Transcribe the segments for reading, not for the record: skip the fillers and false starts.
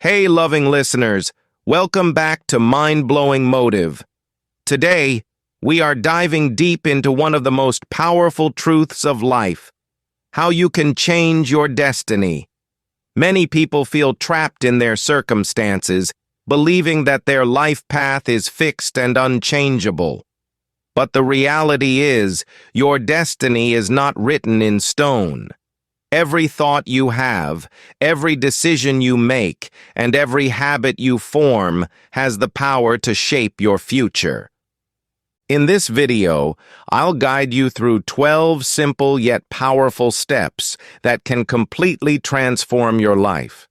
Hey, loving listeners, welcome back to Mind-Blowing Motive. Today, we are diving deep into one of the most powerful truths of life, how you can change your destiny. Many people feel trapped in their circumstances, believing that their life path is fixed and unchangeable. But the reality is, your destiny is not written in stone. Every thought you have, every decision you make, and every habit you form has the power to shape your future. In this video, I'll guide you through 12 simple yet powerful steps that can completely transform your life.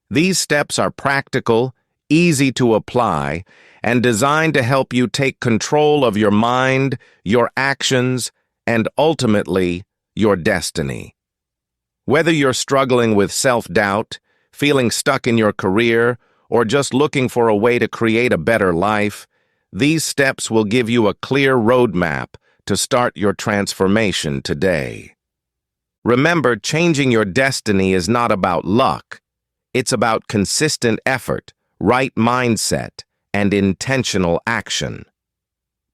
These steps are practical, easy to apply, and designed to help you take control of your mind, your actions, and ultimately, your destiny. Whether you're struggling with self-doubt, feeling stuck in your career, or just looking for a way to create a better life, these steps will give you a clear roadmap to start your transformation today. Remember, changing your destiny is not about luck. It's about consistent effort, right mindset, and intentional action.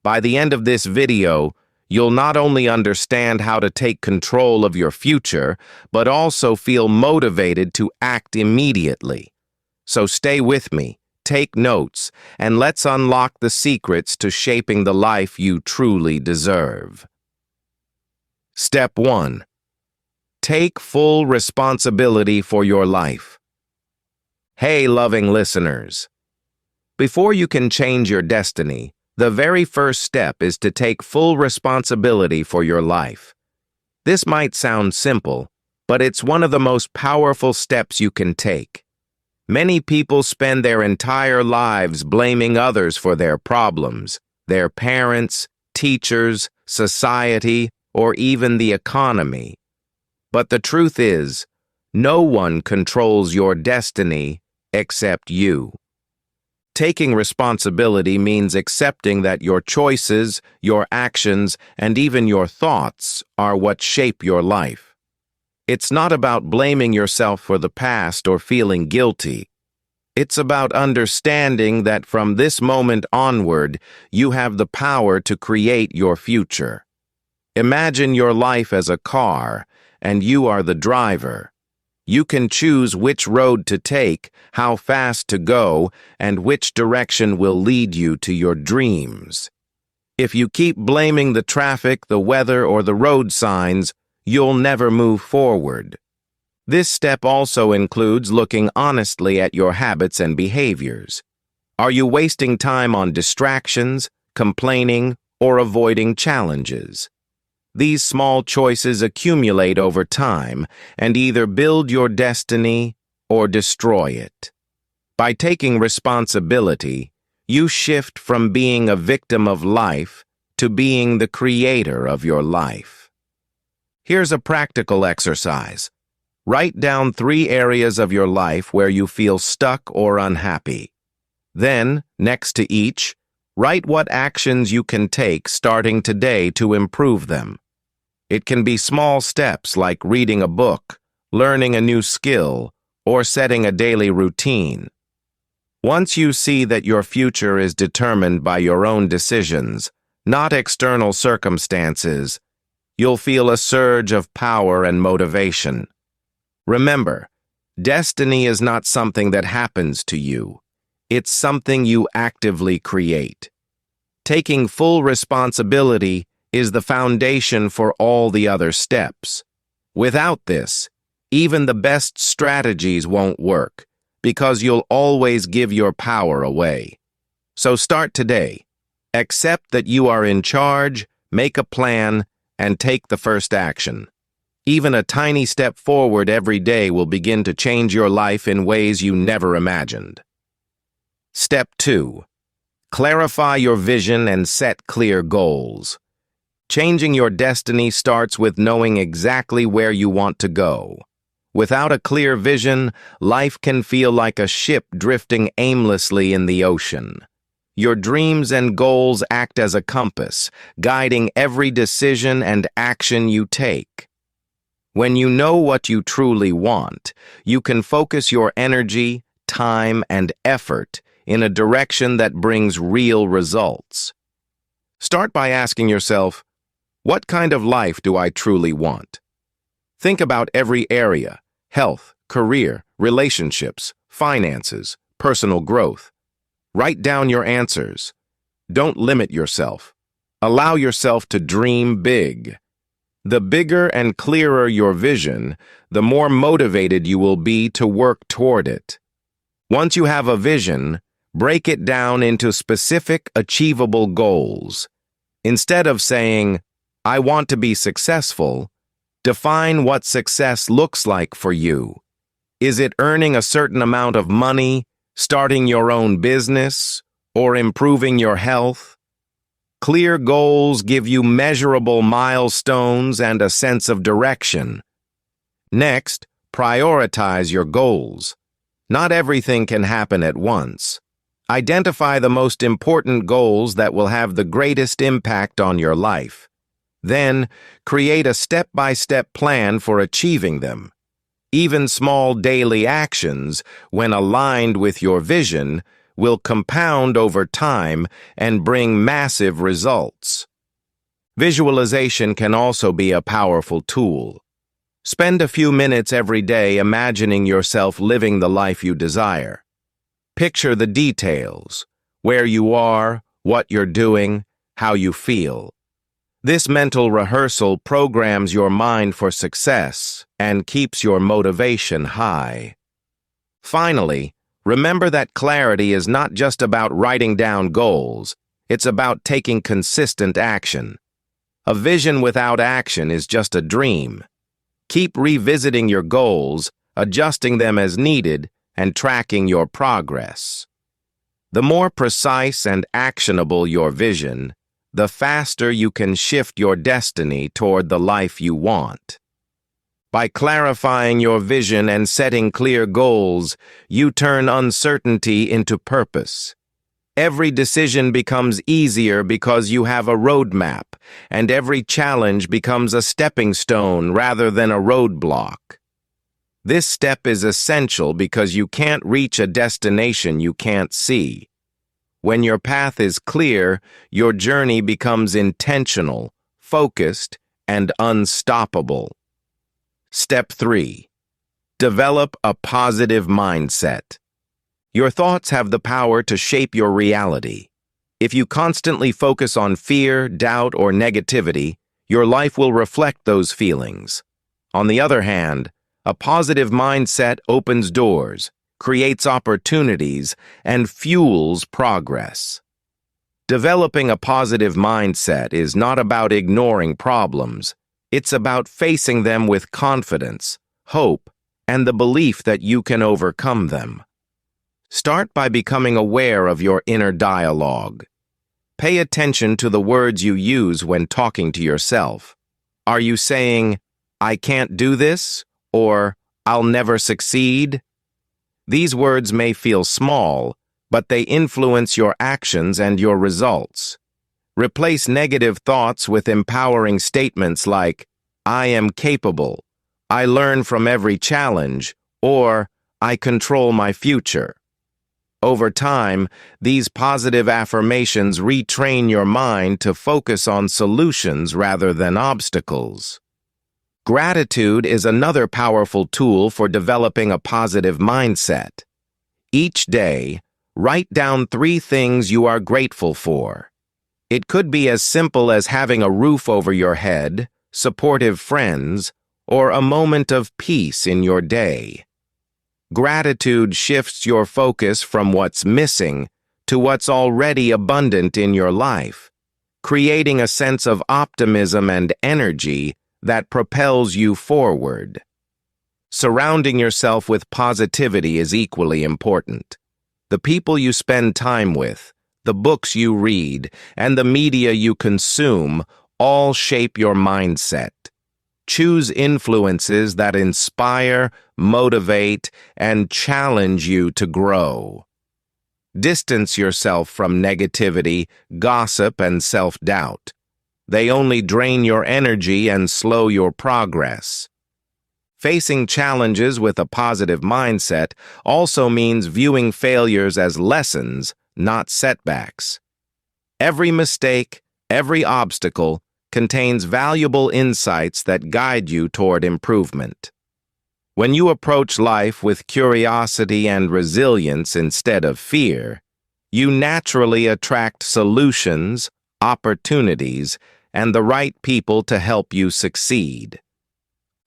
By the end of this video, you'll not only understand how to take control of your future, but also feel motivated to act immediately. So stay with me, take notes, and let's unlock the secrets to shaping the life you truly deserve. Step 1. Take full responsibility for your life. Hey, loving listeners. Before you can change your destiny, the very first step is to take full responsibility for your life. This might sound simple, but it's one of the most powerful steps you can take. Many people spend their entire lives blaming others for their problems, their parents, teachers, society, or even the economy. But the truth is, no one controls your destiny except you. Taking responsibility means accepting that your choices, your actions, and even your thoughts are what shape your life. It's not about blaming yourself for the past or feeling guilty. It's about understanding that from this moment onward, you have the power to create your future. Imagine your life as a car, and you are the driver. You can choose which road to take, how fast to go, and which direction will lead you to your dreams. If you keep blaming the traffic, the weather, or the road signs, you'll never move forward. This step also includes looking honestly at your habits and behaviors. Are you wasting time on distractions, complaining, or avoiding challenges? These small choices accumulate over time and either build your destiny or destroy it. By taking responsibility, you shift from being a victim of life to being the creator of your life. Here's a practical exercise. Write down 3 areas of your life where you feel stuck or unhappy. Then, next to each, write what actions you can take starting today to improve them. It can be small steps like reading a book, learning a new skill, or setting a daily routine. Once you see that your future is determined by your own decisions, not external circumstances, you'll feel a surge of power and motivation. Remember, destiny is not something that happens to you. It's something you actively create. Taking full responsibility is the foundation for all the other steps. Without this, even the best strategies won't work, because you'll always give your power away. So start today. Accept that you are in charge, make a plan, and take the first action. Even a tiny step forward every day will begin to change your life in ways you never imagined. Step 2. Clarify your vision and set clear goals. Changing your destiny starts with knowing exactly where you want to go. Without a clear vision, life can feel like a ship drifting aimlessly in the ocean. Your dreams and goals act as a compass, guiding every decision and action you take. When you know what you truly want, you can focus your energy, time, and effort in a direction that brings real results. Start by asking yourself, what kind of life do I truly want? Think about every area: health, career, relationships, finances, personal growth. Write down your answers. Don't limit yourself. Allow yourself to dream big. The bigger and clearer your vision, the more motivated you will be to work toward it. Once you have a vision, break it down into specific, achievable goals. Instead of saying, "I want to be successful," define what success looks like for you. Is it earning a certain amount of money, starting your own business, or improving your health? Clear goals give you measurable milestones and a sense of direction. Next, prioritize your goals. Not everything can happen at once. Identify the most important goals that will have the greatest impact on your life. Then, create a step-by-step plan for achieving them. Even small daily actions, when aligned with your vision, will compound over time and bring massive results. Visualization can also be a powerful tool. Spend a few minutes every day imagining yourself living the life you desire. Picture the details: where you are, what you're doing, how you feel. This mental rehearsal programs your mind for success and keeps your motivation high. Finally, remember that clarity is not just about writing down goals, it's about taking consistent action. A vision without action is just a dream. Keep revisiting your goals, adjusting them as needed, and tracking your progress. The more precise and actionable your vision, the faster you can shift your destiny toward the life you want. By clarifying your vision and setting clear goals, you turn uncertainty into purpose. Every decision becomes easier because you have a roadmap, and every challenge becomes a stepping stone rather than a roadblock. This step is essential because you can't reach a destination you can't see. When your path is clear, your journey becomes intentional, focused, and unstoppable. Step 3. Develop a positive mindset. Your thoughts have the power to shape your reality. If you constantly focus on fear, doubt, or negativity, your life will reflect those feelings. On the other hand, a positive mindset opens doors, creates opportunities, and fuels progress. Developing a positive mindset is not about ignoring problems. It's about facing them with confidence, hope, and the belief that you can overcome them. Start by becoming aware of your inner dialogue. Pay attention to the words you use when talking to yourself. Are you saying, "I can't do this," or "I'll never succeed"? These words may feel small, but they influence your actions and your results. Replace negative thoughts with empowering statements like, "I am capable," "I learn from every challenge," or "I control my future." Over time, these positive affirmations retrain your mind to focus on solutions rather than obstacles. Gratitude is another powerful tool for developing a positive mindset. Each day, write down 3 things you are grateful for. It could be as simple as having a roof over your head, supportive friends, or a moment of peace in your day. Gratitude shifts your focus from what's missing to what's already abundant in your life, creating a sense of optimism and energy that propels you forward. Surrounding yourself with positivity is equally important. The people you spend time with, the books you read, and the media you consume all shape your mindset. Choose influences that inspire, motivate, and challenge you to grow. Distance yourself from negativity, gossip, and self-doubt. They only drain your energy and slow your progress. Facing challenges with a positive mindset also means viewing failures as lessons, not setbacks. Every mistake, every obstacle contains valuable insights that guide you toward improvement. When you approach life with curiosity and resilience instead of fear, you naturally attract solutions, opportunities, and the right people to help you succeed.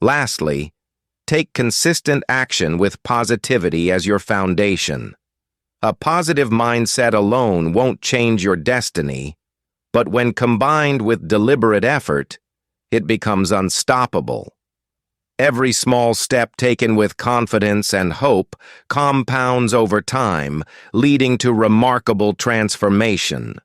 Lastly, take consistent action with positivity as your foundation. A positive mindset alone won't change your destiny, but when combined with deliberate effort, it becomes unstoppable. Every small step taken with confidence and hope compounds over time, leading to remarkable transformation.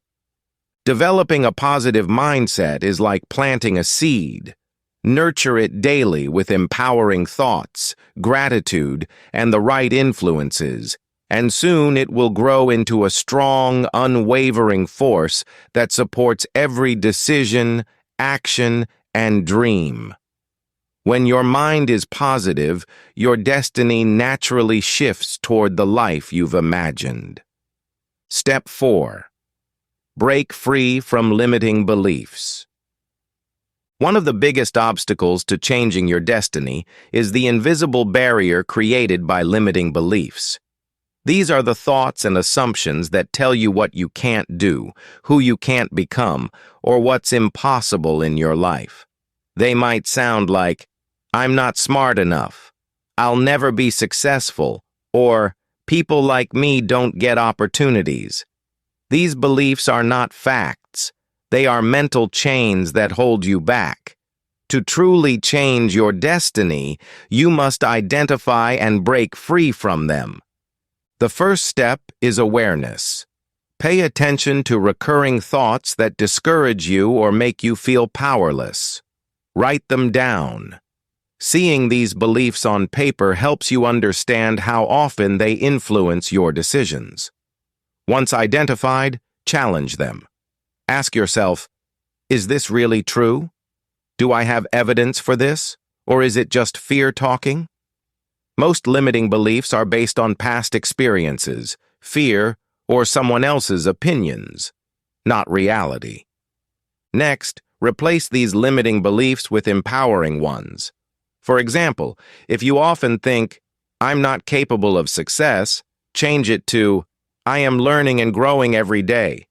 Developing a positive mindset is like planting a seed. Nurture it daily with empowering thoughts, gratitude, and the right influences, and soon it will grow into a strong, unwavering force that supports every decision, action, and dream. When your mind is positive, your destiny naturally shifts toward the life you've imagined. Step 4. Break free from limiting beliefs. One of the biggest obstacles to changing your destiny is the invisible barrier created by limiting beliefs. These are the thoughts and assumptions that tell you what you can't do, who you can't become, or what's impossible in your life. They might sound like, "I'm not smart enough," "I'll never be successful," or "people like me don't get opportunities." These beliefs are not facts. They are mental chains that hold you back. To truly change your destiny, you must identify and break free from them. The first step is awareness. Pay attention to recurring thoughts that discourage you or make you feel powerless. Write them down. Seeing these beliefs on paper helps you understand how often they influence your decisions. Once identified, challenge them. Ask yourself, is this really true? Do I have evidence for this, or is it just fear talking? Most limiting beliefs are based on past experiences, fear, or someone else's opinions, not reality. Next, replace these limiting beliefs with empowering ones. For example, if you often think, "I'm not capable of success," change it to, "I am learning and growing every day.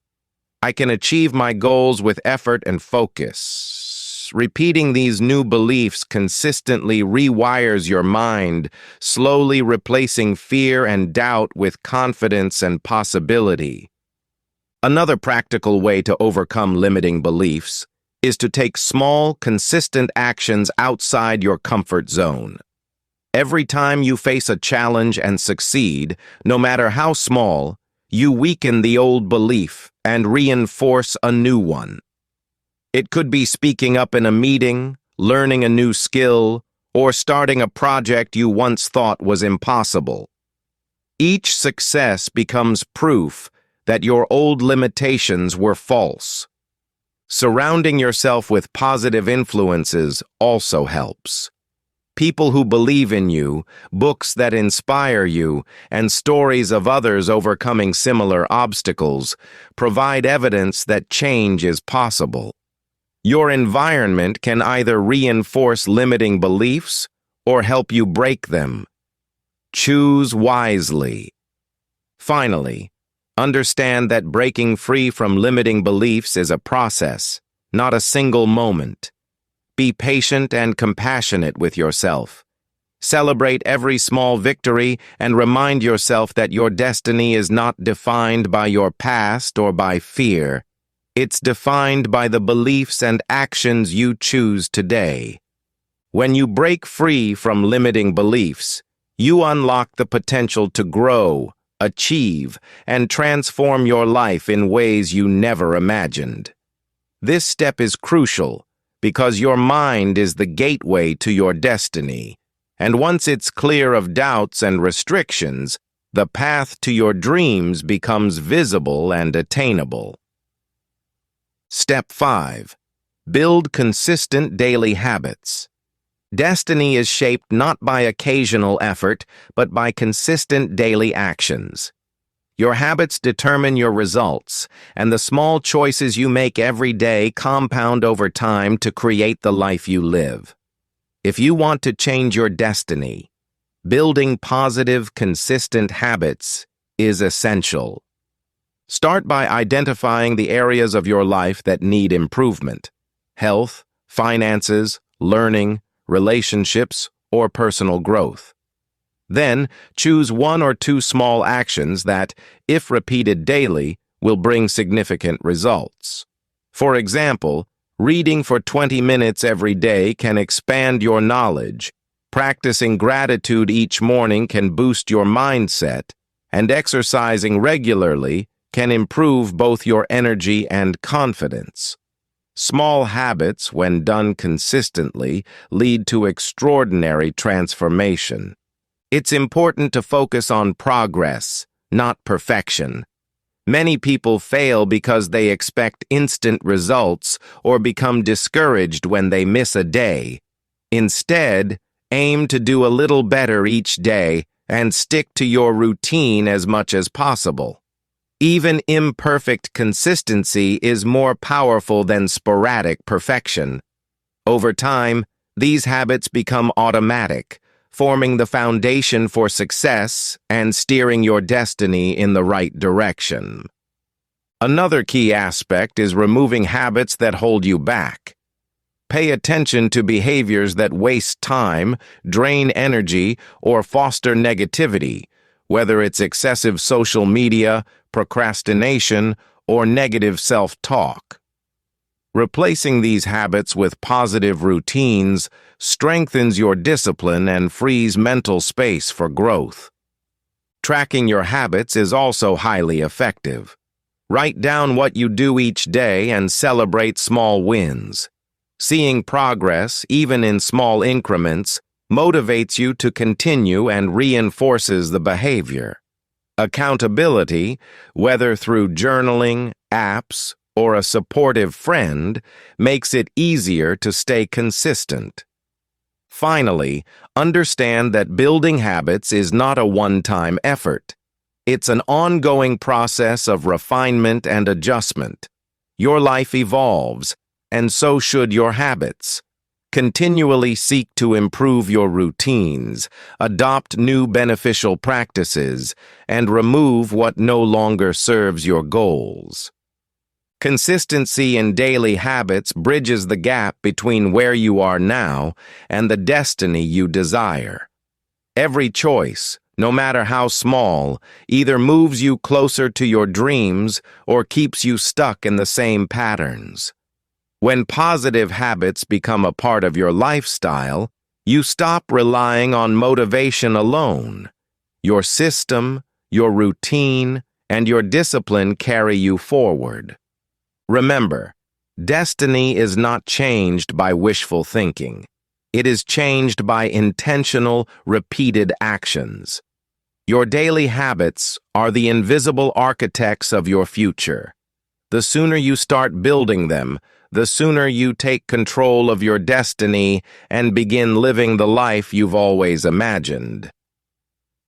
I can achieve my goals with effort and focus." Repeating these new beliefs consistently rewires your mind, slowly replacing fear and doubt with confidence and possibility. Another practical way to overcome limiting beliefs is to take small, consistent actions outside your comfort zone. Every time you face a challenge and succeed, no matter how small, you weaken the old belief and reinforce a new one. It could be speaking up in a meeting, learning a new skill, or starting a project you once thought was impossible. Each success becomes proof that your old limitations were false. Surrounding yourself with positive influences also helps. People who believe in you, books that inspire you, and stories of others overcoming similar obstacles provide evidence that change is possible. Your environment can either reinforce limiting beliefs or help you break them. Choose wisely. Finally, understand that breaking free from limiting beliefs is a process, not a single moment. Be patient and compassionate with yourself. Celebrate every small victory and remind yourself that your destiny is not defined by your past or by fear. It's defined by the beliefs and actions you choose today. When you break free from limiting beliefs, you unlock the potential to grow, achieve, and transform your life in ways you never imagined. This step is crucial because your mind is the gateway to your destiny, and once it's clear of doubts and restrictions, the path to your dreams becomes visible and attainable. Step 5. Build consistent daily habits. Destiny is shaped not by occasional effort, but by consistent daily actions. Your habits determine your results, and the small choices you make every day compound over time to create the life you live. If you want to change your destiny, building positive, consistent habits is essential. Start by identifying the areas of your life that need improvement: health, finances, learning, relationships, or personal growth. Then, choose one or two small actions that, if repeated daily, will bring significant results. For example, reading for 20 minutes every day can expand your knowledge, practicing gratitude each morning can boost your mindset, and exercising regularly can improve both your energy and confidence. Small habits, when done consistently, lead to extraordinary transformation. It's important to focus on progress, not perfection. Many people fail because they expect instant results or become discouraged when they miss a day. Instead, aim to do a little better each day and stick to your routine as much as possible. Even imperfect consistency is more powerful than sporadic perfection. Over time, these habits become automatic, forming the foundation for success and steering your destiny in the right direction. Another key aspect is removing habits that hold you back. Pay attention to behaviors that waste time, drain energy, or foster negativity, whether it's excessive social media, procrastination, or negative self-talk. Replacing these habits with positive routines strengthens your discipline and frees mental space for growth. Tracking your habits is also highly effective. Write down what you do each day and celebrate small wins. Seeing progress, even in small increments, motivates you to continue and reinforces the behavior. Accountability, whether through journaling, apps, or a supportive friend, makes it easier to stay consistent. Finally, understand that building habits is not a one-time effort. It's an ongoing process of refinement and adjustment. Your life evolves, and so should your habits. Continually seek to improve your routines, adopt new beneficial practices, and remove what no longer serves your goals. Consistency in daily habits bridges the gap between where you are now and the destiny you desire. Every choice, no matter how small, either moves you closer to your dreams or keeps you stuck in the same patterns. When positive habits become a part of your lifestyle, you stop relying on motivation alone. Your system, your routine, and your discipline carry you forward. Remember, destiny is not changed by wishful thinking. It is changed by intentional, repeated actions. Your daily habits are the invisible architects of your future. The sooner you start building them, the sooner you take control of your destiny and begin living the life you've always imagined.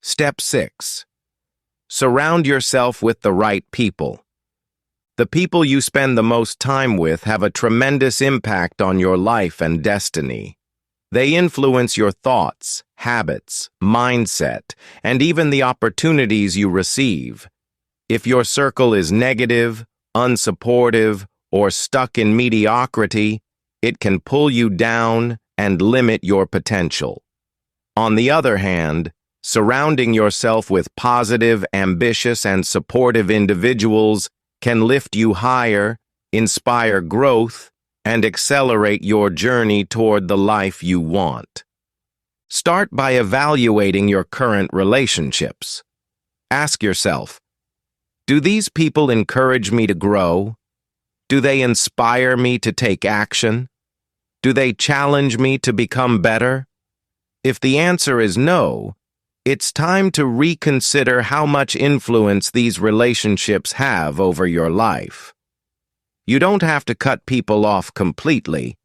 Step 6. Surround yourself with the right people. The people you spend the most time with have a tremendous impact on your life and destiny. They influence your thoughts, habits, mindset, and even the opportunities you receive. If your circle is negative, unsupportive, or stuck in mediocrity, it can pull you down and limit your potential. On the other hand, surrounding yourself with positive, ambitious, and supportive individuals can lift you higher, inspire growth, and accelerate your journey toward the life you want. Start by evaluating your current relationships. Ask yourself, do these people encourage me to grow? Do they inspire me to take action? Do they challenge me to become better? If the answer is no, it's time to reconsider how much influence these relationships have over your life. You don't have to cut people off completely,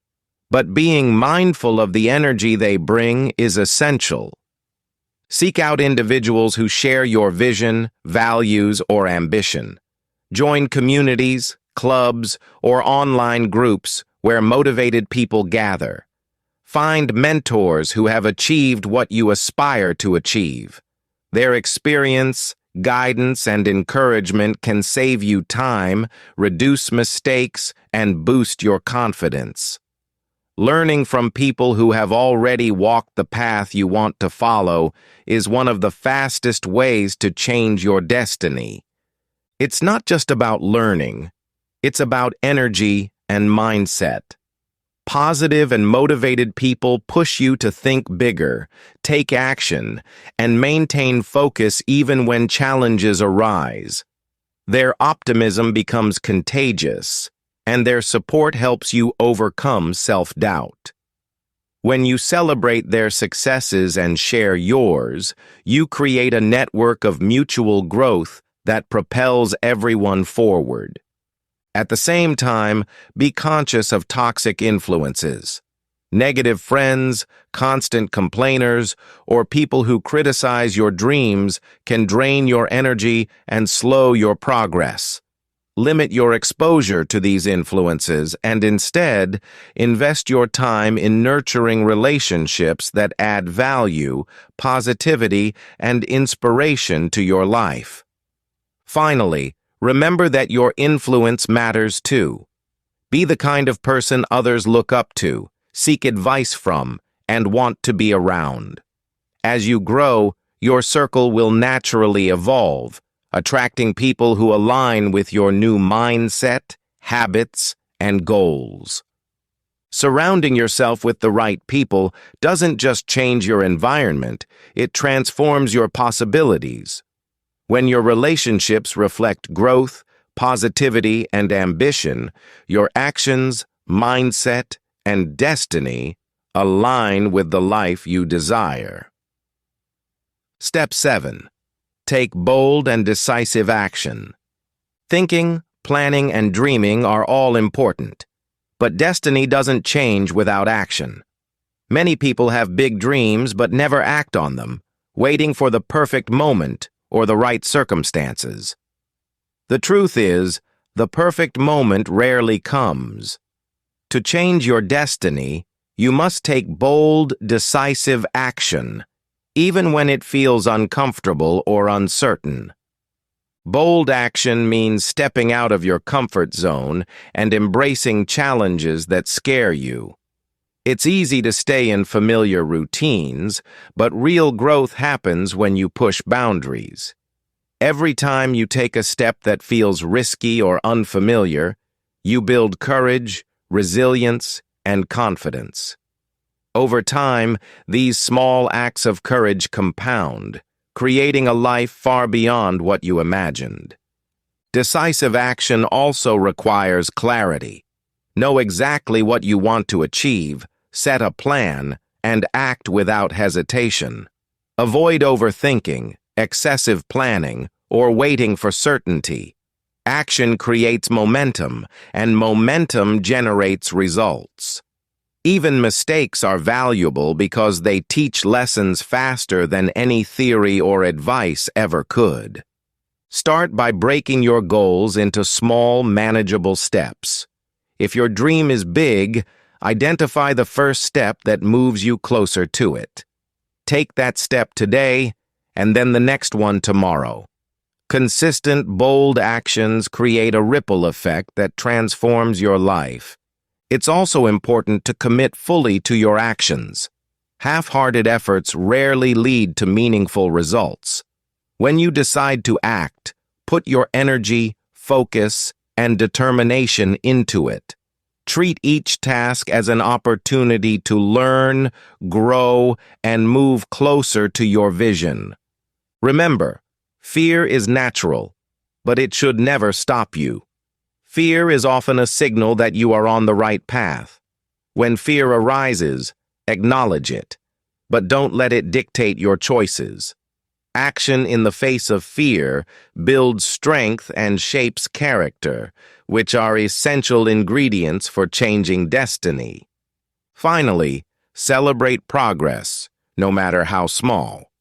But being mindful of the energy they bring is essential. Seek out individuals who share your vision, values, or ambition. Join communities, clubs, or online groups where motivated people gather. Find mentors who have achieved what you aspire to achieve. Their experience, guidance, and encouragement can save you time, reduce mistakes, and boost your confidence. Learning from people who have already walked the path you want to follow is one of the fastest ways to change your destiny. It's not just about learning, it's about energy and mindset. Positive and motivated people push you to think bigger, take action, and maintain focus even when challenges arise. Their optimism becomes contagious, and their support helps you overcome self-doubt. When you celebrate their successes and share yours, you create a network of mutual growth that propels everyone forward. At the same time, be conscious of toxic influences. Negative friends, constant complainers, or people who criticize your dreams can drain your energy and slow your progress. Limit your exposure to these influences and instead invest your time in nurturing relationships that add value, positivity, and inspiration to your life. Finally, remember that your influence matters too. Be the kind of person others look up to, seek advice from, and want to be around. As you grow, your circle will naturally evolve, attracting people who align with your new mindset, habits, and goals. Surrounding yourself with the right people doesn't just change your environment, it transforms your possibilities. When your relationships reflect growth, positivity, and ambition, your actions, mindset, and destiny align with the life you desire. Step 7. Take bold and decisive action. Thinking, planning, and dreaming are all important, but destiny doesn't change without action. Many people have big dreams but never act on them, waiting for the perfect moment or the right circumstances. The truth is, the perfect moment rarely comes. To change your destiny, you must take bold, decisive action, even when it feels uncomfortable or uncertain. Bold action means stepping out of your comfort zone and embracing challenges that scare you. It's easy to stay in familiar routines, but real growth happens when you push boundaries. Every time you take a step that feels risky or unfamiliar, you build courage, resilience, and confidence. Over time, these small acts of courage compound, creating a life far beyond what you imagined. Decisive action also requires clarity. Know exactly what you want to achieve, set a plan, and act without hesitation. Avoid overthinking, excessive planning, or waiting for certainty. Action creates momentum, and momentum generates results. Even mistakes are valuable because they teach lessons faster than any theory or advice ever could. Start by breaking your goals into small, manageable steps. If your dream is big, identify the first step that moves you closer to it. Take that step today, and then the next one tomorrow. Consistent, bold actions create a ripple effect that transforms your life. It's also important to commit fully to your actions. Half-hearted efforts rarely lead to meaningful results. When you decide to act, put your energy, focus, and determination into it. Treat each task as an opportunity to learn, grow, and move closer to your vision. Remember, fear is natural, but it should never stop you. Fear is often a signal that you are on the right path. When fear arises, acknowledge it, but don't let it dictate your choices. Action in the face of fear builds strength and shapes character, which are essential ingredients for changing destiny. Finally, celebrate progress, no matter how small.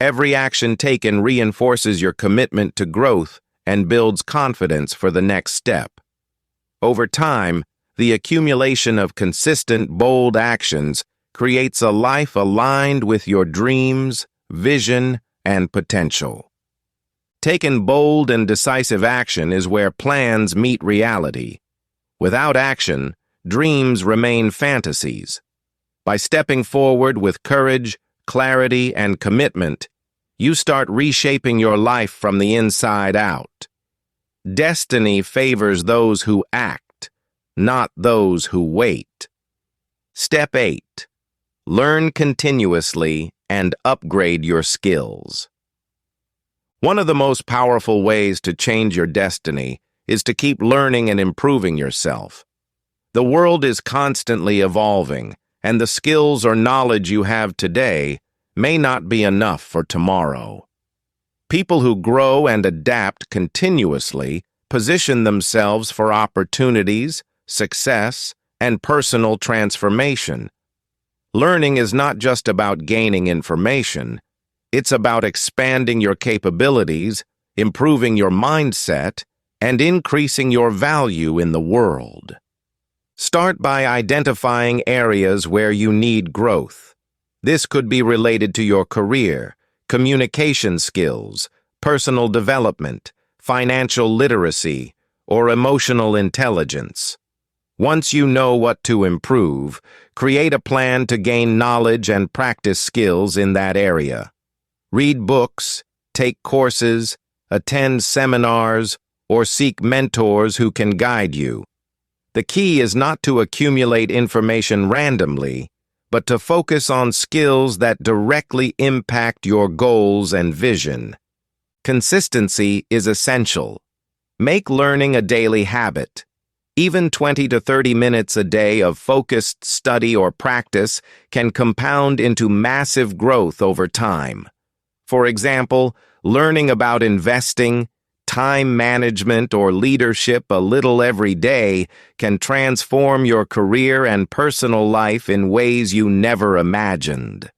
Every action taken reinforces your commitment to growth and builds confidence for the next step. Over time, the accumulation of consistent, bold actions creates a life aligned with your dreams, vision, and potential. Taking bold and decisive action is where plans meet reality. Without action, dreams remain fantasies. By stepping forward with courage, clarity, and commitment, you start reshaping your life from the inside out. Destiny favors those who act, not those who wait. Step 8. Learn continuously and upgrade your skills. One of the most powerful ways to change your destiny is to keep learning and improving yourself. The world is constantly evolving, and the skills or knowledge you have today may not be enough for tomorrow. People who grow and adapt continuously position themselves for opportunities, success, and personal transformation. Learning is not just about gaining information. It's about expanding your capabilities, improving your mindset, and increasing your value in the world. Start by identifying areas where you need growth. This could be related to your career, communication skills, personal development, financial literacy, or emotional intelligence. Once you know what to improve, create a plan to gain knowledge and practice skills in that area. Read books, take courses, attend seminars, or seek mentors who can guide you. The key is not to accumulate information randomly, but to focus on skills that directly impact your goals and vision. Consistency is essential. Make learning a daily habit. Even 20 to 30 minutes a day of focused study or practice can compound into massive growth over time. For example, learning about investing, time management, or leadership a little every day can transform your career and personal life in ways you never imagined.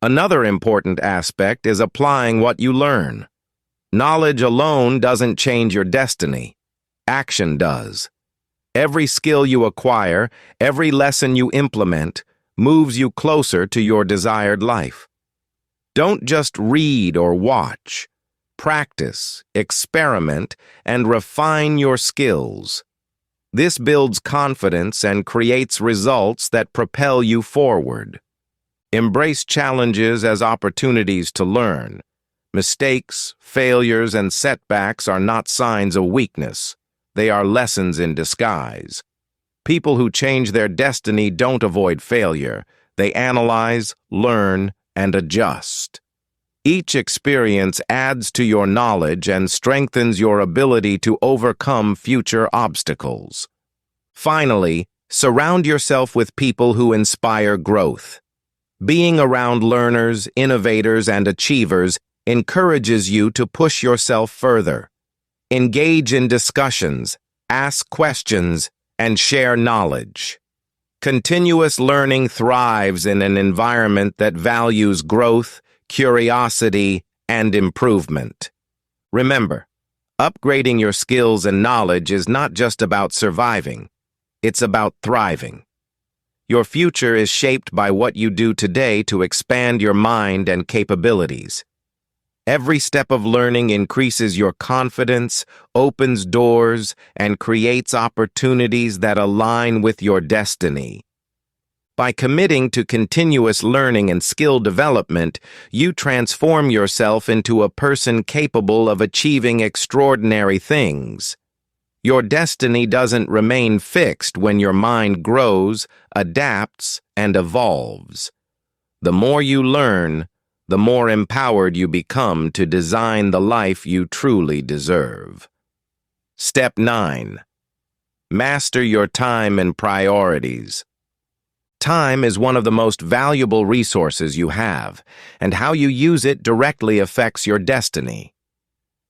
Another important aspect is applying what you learn. Knowledge alone doesn't change your destiny. Action does. Every skill you acquire, every lesson you implement, moves you closer to your desired life. Don't just read or watch. Practice, experiment, and refine your skills. This builds confidence and creates results that propel you forward. Embrace challenges as opportunities to learn. Mistakes, failures, and setbacks are not signs of weakness. They are lessons in disguise. People who change their destiny don't avoid failure. They analyze, learn, and adjust. Each experience adds to your knowledge and strengthens your ability to overcome future obstacles. Finally, surround yourself with people who inspire growth. Being around learners, innovators, and achievers encourages you to push yourself further. Engage in discussions, ask questions, and share knowledge. Continuous learning thrives in an environment that values growth, curiosity, and improvement. Remember, upgrading your skills and knowledge is not just about surviving. It's about thriving. Your future is shaped by what you do today to expand your mind and capabilities. Every step of learning increases your confidence, opens doors, and creates opportunities that align with your destiny. By committing to continuous learning and skill development, you transform yourself into a person capable of achieving extraordinary things. Your destiny doesn't remain fixed when your mind grows, adapts, and evolves. The more you learn, the more empowered you become to design the life you truly deserve. Step 9. Master your time and priorities. Time is one of the most valuable resources you have, and how you use it directly affects your destiny.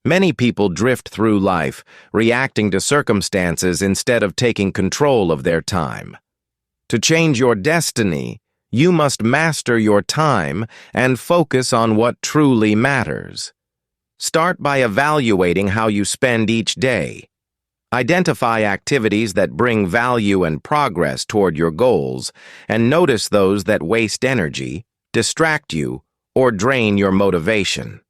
Many people drift through life, reacting to circumstances instead of taking control of their time. To change your destiny, you must master your time and focus on what truly matters. Start by evaluating how you spend each day. Identify activities that bring value and progress toward your goals, and notice those that waste energy, distract you, or drain your motivation.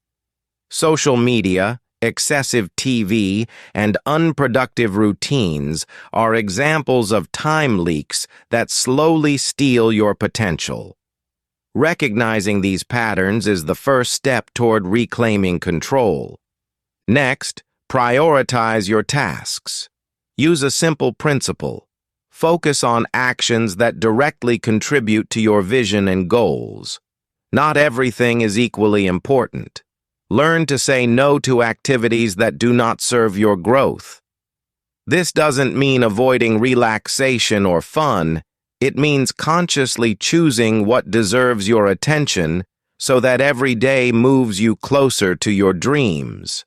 Social media, excessive TV, and unproductive routines are examples of time leaks that slowly steal your potential. Recognizing these patterns is the first step toward reclaiming control. Next, prioritize your tasks. Use a simple principle. Focus on actions that directly contribute to your vision and goals. Not everything is equally important. Learn to say no to activities that do not serve your growth. This doesn't mean avoiding relaxation or fun. It means consciously choosing what deserves your attention so that every day moves you closer to your dreams.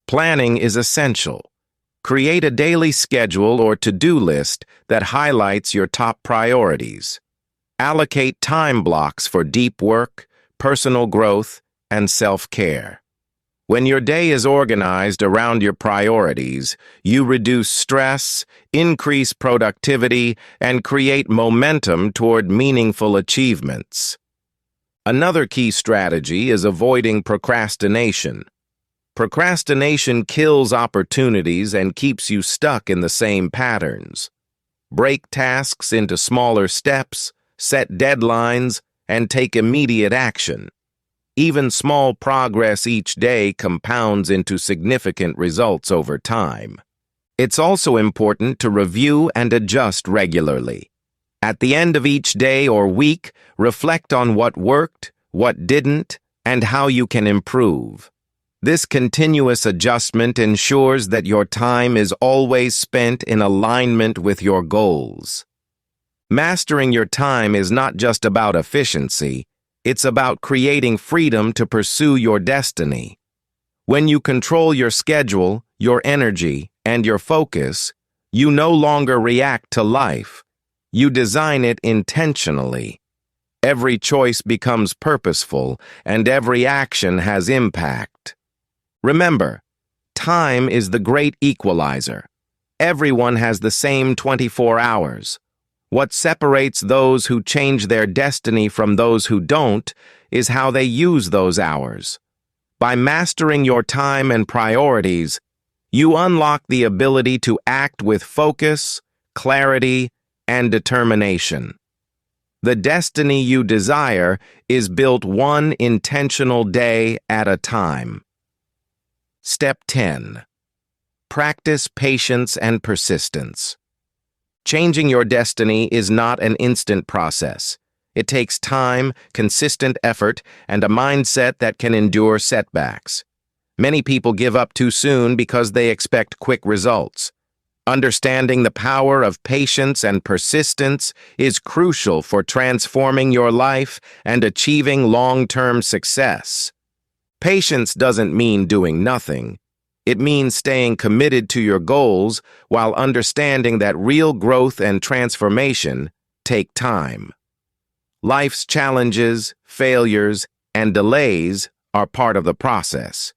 Planning is essential. Create a daily schedule or to-do list that highlights your top priorities. Allocate time blocks for deep work, personal growth, and self-care. When your day is organized around your priorities, you reduce stress, increase productivity, and create momentum toward meaningful achievements. Another key strategy is avoiding procrastination. Procrastination kills opportunities and keeps you stuck in the same patterns. Break tasks into smaller steps, set deadlines, and take immediate action. Even small progress each day compounds into significant results over time. It's also important to review and adjust regularly. At the end of each day or week, reflect on what worked, what didn't, and how you can improve. This continuous adjustment ensures that your time is always spent in alignment with your goals. Mastering your time is not just about efficiency. It's about creating freedom to pursue your destiny. When you control your schedule, your energy, and your focus, you no longer react to life. You design it intentionally. Every choice becomes purposeful, and every action has impact. Remember, time is the great equalizer. Everyone has the same 24 hours. What separates those who change their destiny from those who don't is how they use those hours. By mastering your time and priorities, you unlock the ability to act with focus, clarity, and determination. The destiny you desire is built one intentional day at a time. Step 10. Practice patience and persistence. Changing your destiny is not an instant process. It takes time, consistent effort, and a mindset that can endure setbacks. Many people give up too soon because they expect quick results. Understanding the power of patience and persistence is crucial for transforming your life and achieving long-term success. Patience doesn't mean doing nothing. It means staying committed to your goals while understanding that real growth and transformation take time. Life's challenges, failures, and delays are part of the process.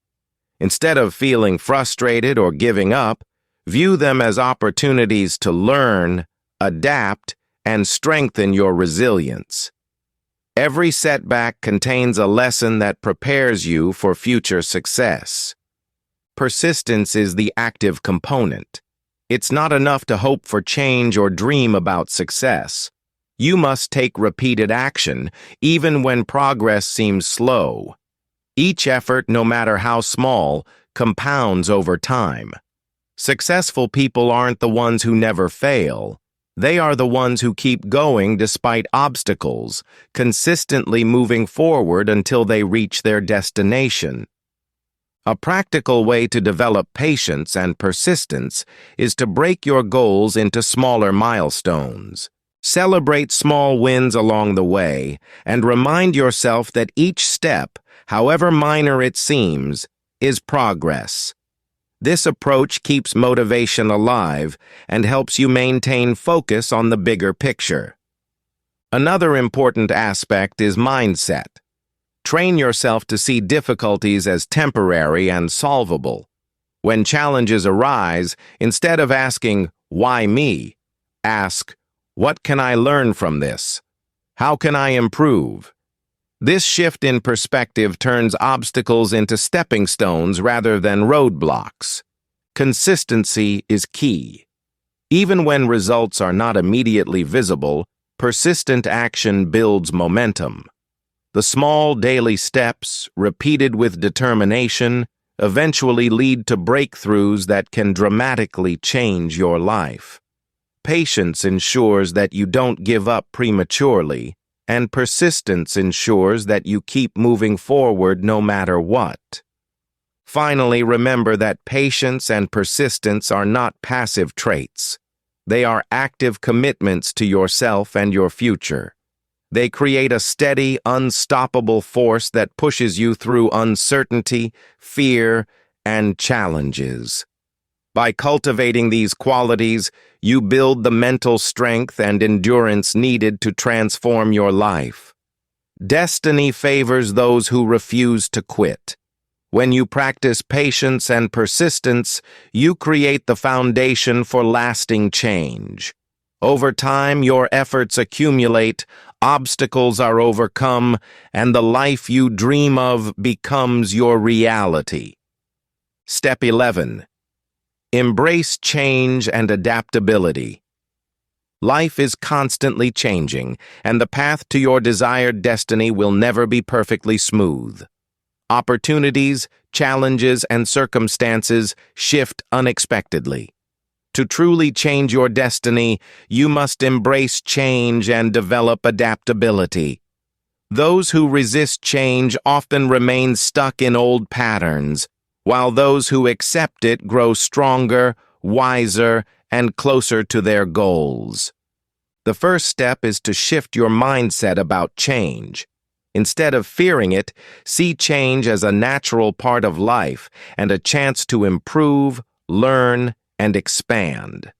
Instead of feeling frustrated or giving up, view them as opportunities to learn, adapt, and strengthen your resilience. Every setback contains a lesson that prepares you for future success. Persistence is the active component. It's not enough to hope for change or dream about success. You must take repeated action, even when progress seems slow. Each effort, no matter how small, compounds over time. Successful people aren't the ones who never fail. They are the ones who keep going despite obstacles, consistently moving forward until they reach their destination. A practical way to develop patience and persistence is to break your goals into smaller milestones. Celebrate small wins along the way and remind yourself that each step, however minor it seems, is progress. This approach keeps motivation alive and helps you maintain focus on the bigger picture. Another important aspect is mindset. Train yourself to see difficulties as temporary and solvable. When challenges arise, instead of asking, "Why me?" ask, "What can I learn from this? How can I improve?" This shift in perspective turns obstacles into stepping stones rather than roadblocks. Consistency is key. Even when results are not immediately visible, persistent action builds momentum. The small daily steps, repeated with determination, eventually lead to breakthroughs that can dramatically change your life. Patience ensures that you don't give up prematurely, and persistence ensures that you keep moving forward no matter what. Finally, remember that patience and persistence are not passive traits. They are active commitments to yourself and your future. They create a steady, unstoppable force that pushes you through uncertainty, fear, and challenges. By cultivating these qualities, you build the mental strength and endurance needed to transform your life. Destiny favors those who refuse to quit. When you practice patience and persistence, you create the foundation for lasting change. Over time, your efforts accumulate, obstacles are overcome, and the life you dream of becomes your reality. Step 11. Embrace change and adaptability. Life is constantly changing, and the path to your desired destiny will never be perfectly smooth. Opportunities, challenges, and circumstances shift unexpectedly. To truly change your destiny, you must embrace change and develop adaptability. Those who resist change often remain stuck in old patterns, while those who accept it grow stronger, wiser, and closer to their goals. The first step is to shift your mindset about change. Instead of fearing it, see change as a natural part of life and a chance to improve, learn, and expand.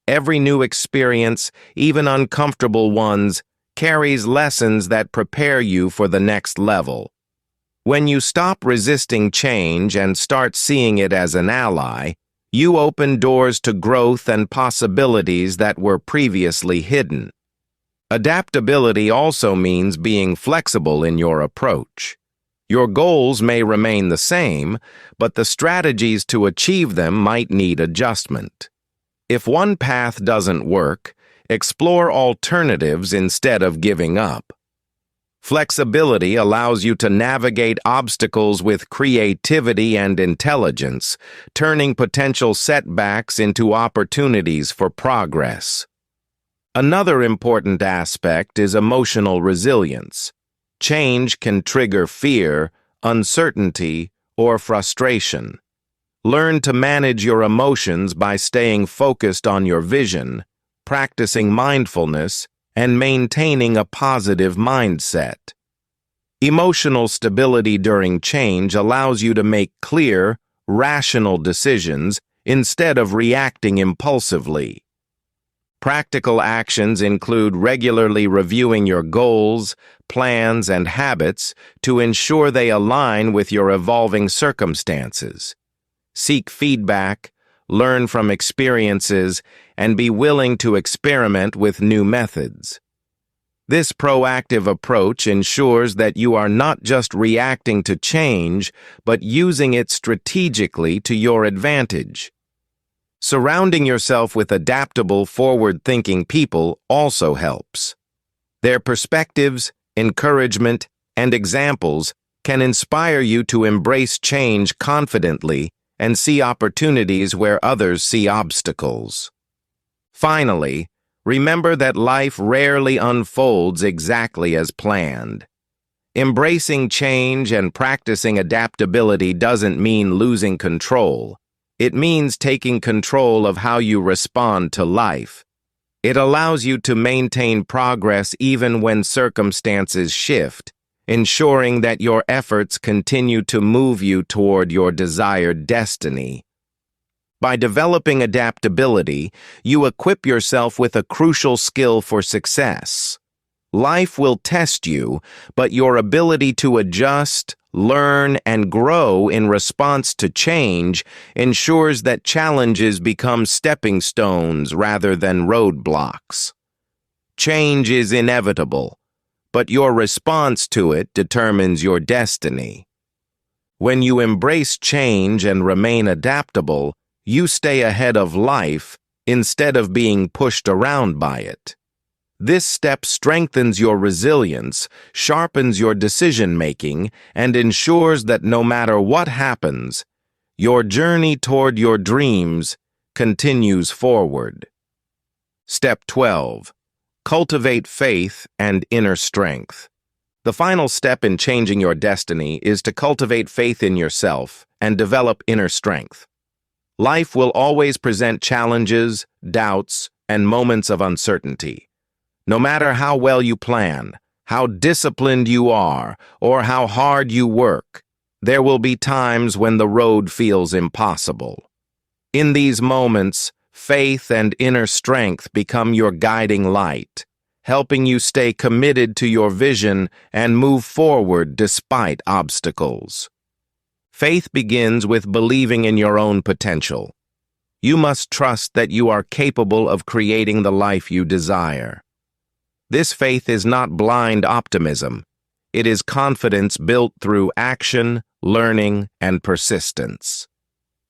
Every new experience, even uncomfortable ones, carries lessons that prepare you for the next level. When you stop resisting change and start seeing it as an ally, you open doors to growth and possibilities that were previously hidden. Adaptability also means being flexible in your approach. Your goals may remain the same, but the strategies to achieve them might need adjustment. If one path doesn't work, explore alternatives instead of giving up. Flexibility allows you to navigate obstacles with creativity and intelligence, turning potential setbacks into opportunities for progress. Another important aspect is emotional resilience. Change can trigger fear, uncertainty, or frustration. Learn to manage your emotions by staying focused on your vision, practicing mindfulness, and maintaining a positive mindset. Emotional stability during change allows you to make clear, rational decisions instead of reacting impulsively. Practical actions include regularly reviewing your goals, plans, and habits to ensure they align with your evolving circumstances. Seek feedback, learn from experiences, and be willing to experiment with new methods. This proactive approach ensures that you are not just reacting to change, but using it strategically to your advantage. Surrounding yourself with adaptable, forward-thinking people also helps. Their perspectives, encouragement, and examples can inspire you to embrace change confidently and see opportunities where others see obstacles. Finally, remember that life rarely unfolds exactly as planned. Embracing change and practicing adaptability doesn't mean losing control. It means taking control of how you respond to life. It allows you to maintain progress even when circumstances shift, ensuring that your efforts continue to move you toward your desired destiny. By developing adaptability, you equip yourself with a crucial skill for success. Life will test you, but your ability to adjust, learn, and grow in response to change ensures that challenges become stepping stones rather than roadblocks. Change is inevitable, but your response to it determines your destiny. When you embrace change and remain adaptable, you stay ahead of life instead of being pushed around by it. This step strengthens your resilience, sharpens your decision-making, and ensures that no matter what happens, your journey toward your dreams continues forward. Step 12. Cultivate faith and inner strength. The final step in changing your destiny is to cultivate faith in yourself and develop inner strength. Life will always present challenges, doubts, and moments of uncertainty. No matter how well you plan, how disciplined you are, or how hard you work, there will be times when the road feels impossible. In these moments, faith and inner strength become your guiding light, helping you stay committed to your vision and move forward despite obstacles. Faith begins with believing in your own potential. You must trust that you are capable of creating the life you desire. This faith is not blind optimism. It is confidence built through action, learning, and persistence.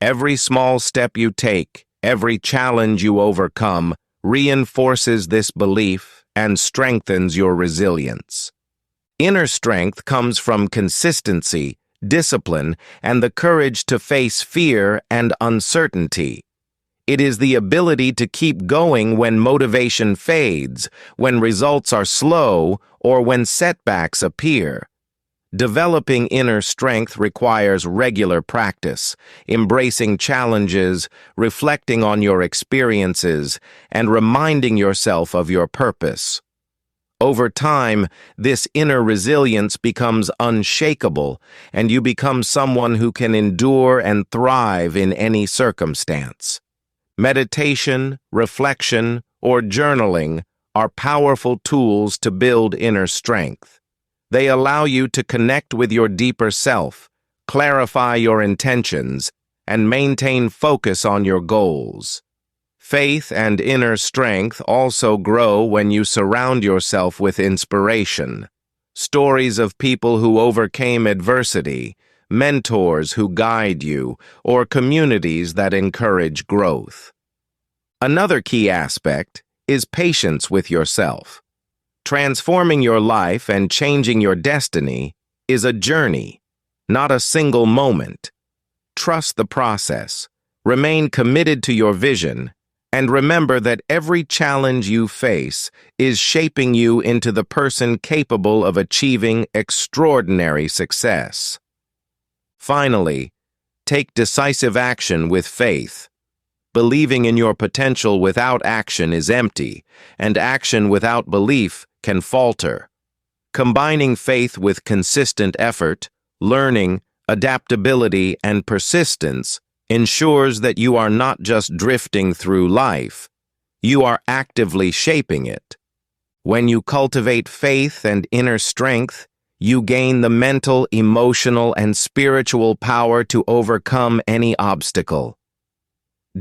Every small step you take, every challenge you overcome, reinforces this belief and strengthens your resilience. Inner strength comes from consistency, discipline, and the courage to face fear and uncertainty. It is the ability to keep going when motivation fades, when results are slow, or when setbacks appear. Developing inner strength requires regular practice, embracing challenges, reflecting on your experiences, and reminding yourself of your purpose. Over time, this inner resilience becomes unshakable, and you become someone who can endure and thrive in any circumstance. Meditation, reflection, or journaling are powerful tools to build inner strength. They allow you to connect with your deeper self, clarify your intentions, and maintain focus on your goals. Faith and inner strength also grow when you surround yourself with inspiration. Stories of people who overcame adversity, mentors who guide you, or communities that encourage growth. Another key aspect is patience with yourself. Transforming your life and changing your destiny is a journey, not a single moment. Trust the process, remain committed to your vision, and remember that every challenge you face is shaping you into the person capable of achieving extraordinary success. Finally, take decisive action with faith. Believing in your potential without action is empty, and action without belief can falter. Combining faith with consistent effort, learning, adaptability, and persistence ensures that you are not just drifting through life, you are actively shaping it. When you cultivate faith and inner strength, you gain the mental, emotional, and spiritual power to overcome any obstacle.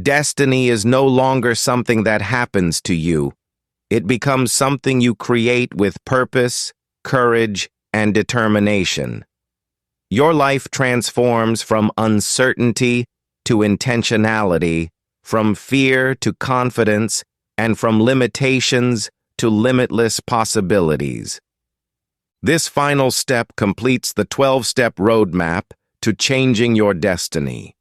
Destiny is no longer something that happens to you. It becomes something you create with purpose, courage, and determination. Your life transforms from uncertainty to intentionality, from fear to confidence, and from limitations to limitless possibilities. This final step completes the 12-step roadmap to changing your destiny.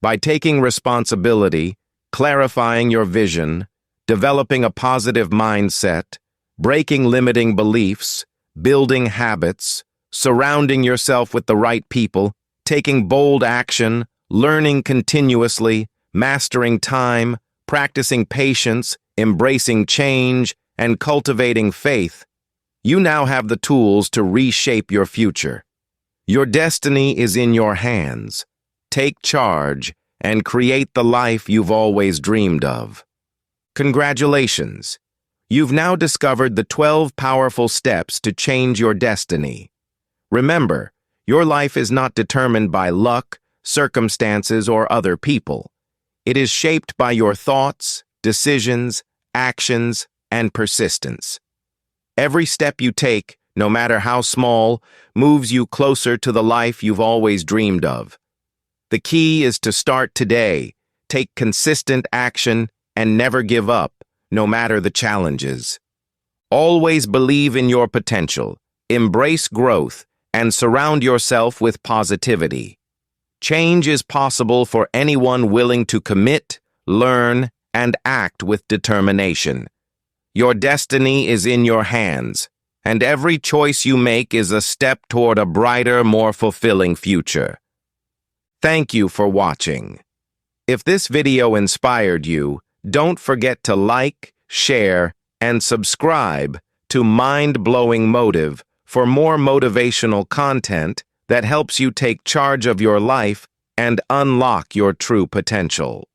By taking responsibility, clarifying your vision, developing a positive mindset, breaking limiting beliefs, building habits, surrounding yourself with the right people, taking bold action, learning continuously, mastering time, practicing patience, embracing change, and cultivating faith, you now have the tools to reshape your future. Your destiny is in your hands. Take charge and create the life you've always dreamed of. Congratulations! You've now discovered the 12 powerful steps to change your destiny. Remember, your life is not determined by luck, circumstances, or other people. It is shaped by your thoughts, decisions, actions, and persistence. Every step you take, no matter how small, moves you closer to the life you've always dreamed of. The key is to start today, take consistent action, and never give up, no matter the challenges. Always believe in your potential, embrace growth, and surround yourself with positivity. Change is possible for anyone willing to commit, learn, and act with determination. Your destiny is in your hands, and every choice you make is a step toward a brighter, more fulfilling future. Thank you for watching. If this video inspired you, don't forget to like, share, and subscribe to Mind Blowing Motive for more motivational content that helps you take charge of your life and unlock your true potential.